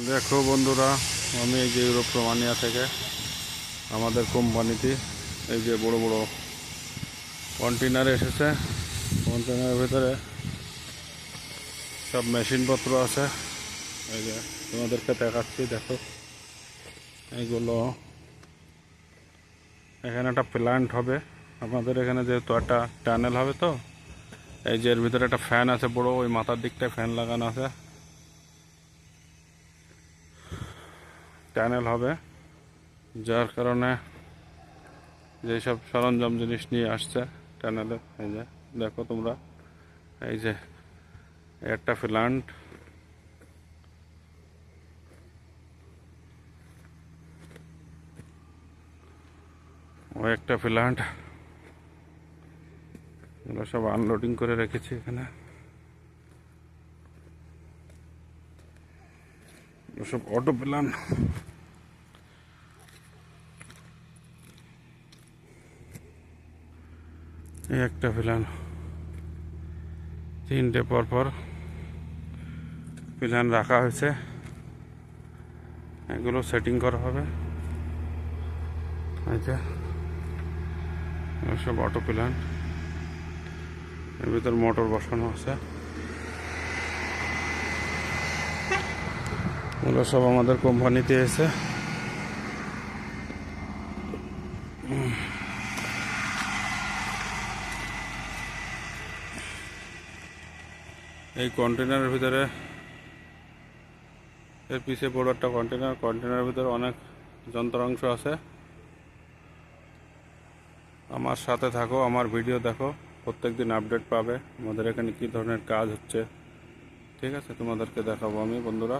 দেখো বন্ধুরা, আমি এই যে ইউরোপ রোমানিয়া থেকে আমাদের কোম্পানিতে এই যে বড় বড় কন্টেনার এসেছে। কন্টেনারের ভিতরে সব মেশিনপত্র আছে। এই যে তোমাদেরকে দেখাচ্ছি, দেখো এইগুলো। এখানে একটা প্ল্যান্ট হবে আমাদের এখানে, যেহেতু একটা টানেল হবে, তো এই যে এর ভিতরে একটা ফ্যান আছে বড়, ওই মাথার দিকটায় ফ্যান লাগানো আছে। টানেল হবে, যার কারণে যেসব সরঞ্জাম জিনিস নিয়ে আসছে টানেলে, এই যে দেখো তোমরা, এই যে একটা প্ল্যান্ট, ও একটা প্ল্যান্ট, এগুলো সব আনলোডিং করে রেখেছি এখানে। সব অটো প্ল্যান। এই একটা প্ল্যান, তিনটে পরপর প্ল্যান রাখা হয়েছে, এগুলো সেটিং করা হবে। আচ্ছা, সব অটো প্ল্যান, এর ভিতর মোটর বসানো আছে। এগুলো সব আমাদের কোম্পানিতে এসে এই কন্টেনারের ভিতরে, এর পিছে বড় একটা কন্টেনারের ভিতরে অনেক যন্ত্রাংশ আছে। আমার সাথে থাকো, আমার ভিডিও দেখো, প্রত্যেকদিন আপডেট পাবে আমাদের এখানে কী ধরনের কাজ হচ্ছে। ঠিক আছে, তোমাদেরকে দেখাবো আমি বন্ধুরা।